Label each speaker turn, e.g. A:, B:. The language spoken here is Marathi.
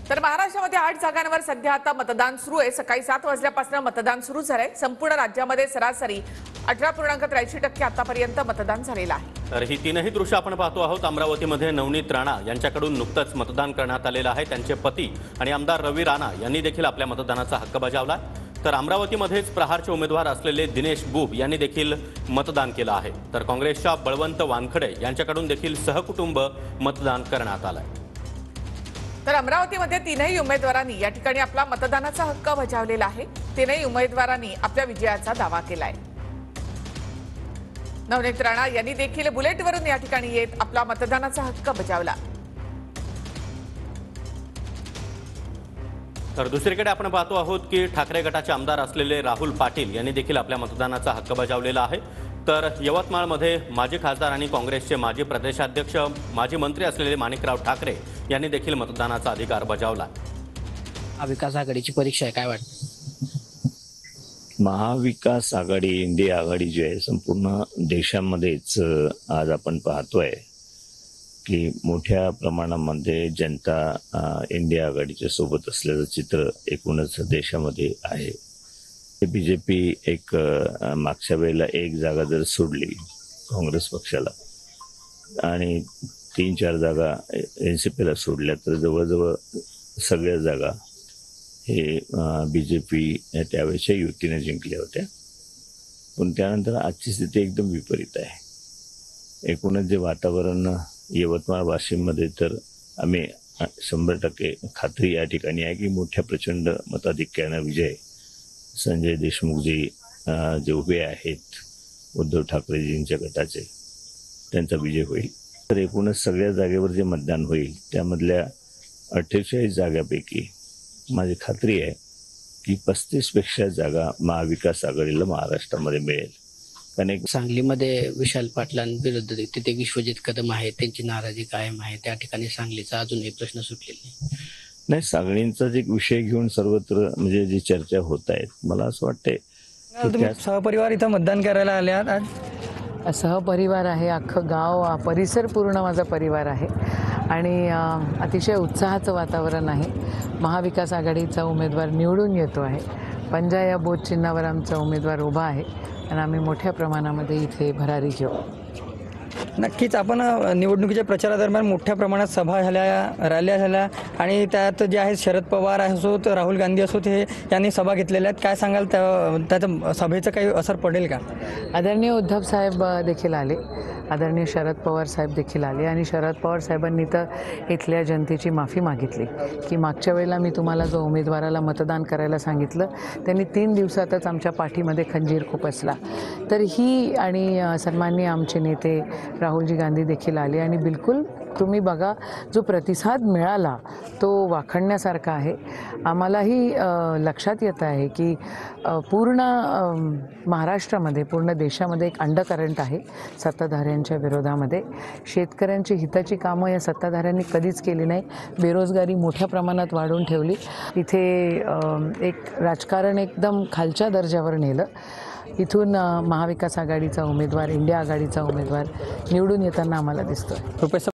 A: तर महाराष्ट्रामध्ये 8 जागांवर सध्या आता मतदान सुरू आहे। सकाळी 7 वाजल्यापासून मतदान सुरू झालंय। संपूर्ण राज्यामध्ये सरासरी 18.83% आतापर्यंत मतदान झालेलं आहे।
B: तर ही तीनही दृश्य आपण पाहतो आहोत। अमरावतीमध्ये नवनीत राणा यांच्याकडून नुकतंच मतदान करण्यात आलेलं आहे। त्यांचे पती आणि आमदार रवी राणा यांनी देखील आपल्या मतदानाचा हक्क बजावला। तर अमरावतीमध्येच प्रहारचे उमेदवार असलेले दिनेश बुब यांनी देखील मतदान केलं आहे। तर काँग्रेसच्या बळवंत वानखडे यांच्याकडून देखील सहकुटुंब मतदान करण्यात आलंय।
A: तर अमरावतीमध्ये तीनही उमेदवारांनी या ठिकाणी आपला मतदानाचा हक्क बजावलेला आहे। तीनही उमेदवारांनी आपल्या विजयाचा दावा केलाय। नवनीत राणा यांनी देखील बुलेटवरून या ठिकाणी येत आपला मतदानाचा हक्क बजावला।
B: तर दुसरीकडे आपण पाहतो आहोत की ठाकरे गटाचे आमदार असलेले राहुल पाटील यांनी देखील आपल्या मतदानाचा हक्क बजावलेला आहे। तर यवतमाळमध्ये माजी खासदार आणि काँग्रेसचे माजी प्रदेशाध्यक्ष माजी मंत्री असलेले माणिकराव ठाकरे यांनी देखील मतदानाचा अधिकार बजावला।
C: महाविकास आघाडीची परीक्षा आहे, काय वाटतं?
D: महाविकास आघाडी इंडिया आघाडी जी आहे संपूर्ण देशामध्येच आज आपण पाहतोय की मोठ्या प्रमाणामध्ये जनता इंडिया आघाडीच्या सोबत असल्याचं चित्र एकूणच देशामध्ये आहे। बीजेपी एक मागच्या वेळेला एक जागा जर सोडली काँग्रेस पक्षाला आणि 3-4 जागा एनसीपीला सोडल्या तर जवळजवळ सगळ्या जागा हे बीजेपी त्यावेळेच्या युतीने जिंकल्या होत्या। पण त्यानंतर आजची स्थिती एकदम विपरीत आहे। एकूणच जे वातावरण यवतमाळ वाशिममध्ये तर आम्ही 100% खात्री या ठिकाणी आहे की मोठ्या प्रचंड मताधिक्याने विजय संजय देशमुखजी जे उभे आहेत उद्धव ठाकरेजींच्या गटाचे त्यांचा विजय होईल। तर एकूणच सगळ्या जागेवर जे मतदान होईल त्यामधल्या 48 जागांपैकी माझी खात्री आहे की 35 पेक्षा जागा महाविकास आघाडीला महाराष्ट्रामध्ये मिळेल। कारण
C: सांगलीमध्ये विशाल पाटलांविरुद्ध तिथे विश्वजित कदम आहेत, त्यांची नाराजी कायम आहे। त्या ठिकाणी सांगलीचा अजूनही प्रश्न सुटलेला
D: नाही। सांगलींचा जे विषय घेऊन सर्वत्र म्हणजे जी चर्चा होत आहेत, मला असं वाटतंय
E: सहपरिवार इथं मतदान करायला आले आहात।
F: सहपरिवार आहे, अख्खं गाव परिसर पूर्ण माझा परिवार आहे आणि अतिशय उत्साहाचं वातावरण आहे। महाविकास आघाडीचा उमेदवार निवडून येतो आहे। पंजा या बोट चिन्हावर आमचा उमेदवार उभा आहे आणि आम्ही मोठ्या प्रमाणामध्ये इथे भरारी घेऊ।
E: नक्कीच आपण निवडणुकीच्या प्रचारादरम्यान मोठ्या प्रमाणात सभा झाल्या, रॅल्या झाल्या आणि त्यात जे आहेत शरद पवार असोत राहुल गांधी असोत हे यांनी सभा घेतलेल्या आहेत। काय सांगाल त्याचं सभेचं काही असर पडेल का?
F: आदरणीय उद्धव साहेब देखील आले, आदरणीय शरद पवार साहेब देखील आले आणि शरद पवार साहेबांनी तर इथल्या जनतेची माफी मागितली की मागच्या वेळेला मी तुम्हाला जो उमेदवाराला मतदान करायला सांगितलं त्यांनी 3 दिवसातच आमच्या पाठीमध्ये खंजीर खुपसला। तर ही आणि सन्माननीय आमचे नेते राहुलजी गांधी देखील आले आणि बिलकुल तुम्ही बघा जो प्रतिसाद मिळाला तो वाखणण्यासारखा आहे। आम्हालाही लक्षात येत आहे की पूर्ण महाराष्ट्रामध्ये पूर्ण देशामध्ये एक अंडरकरंट आहे सत्ताधाऱ्यांच्या विरोधामध्ये। शेतकऱ्यांची हिताची कामं या सत्ताधाऱ्यांनी कधीच केली नाही। बेरोजगारी मोठ्या प्रमाणात वाढवून ठेवली। इथे एक राजकारण एकदम खालच्या दर्जावर नेलं। इथून महाविकास आघाडीचा उमेदवार इंडिया आघाडीचा उमेदवार निवडून येताना आम्हाला दिसतोय।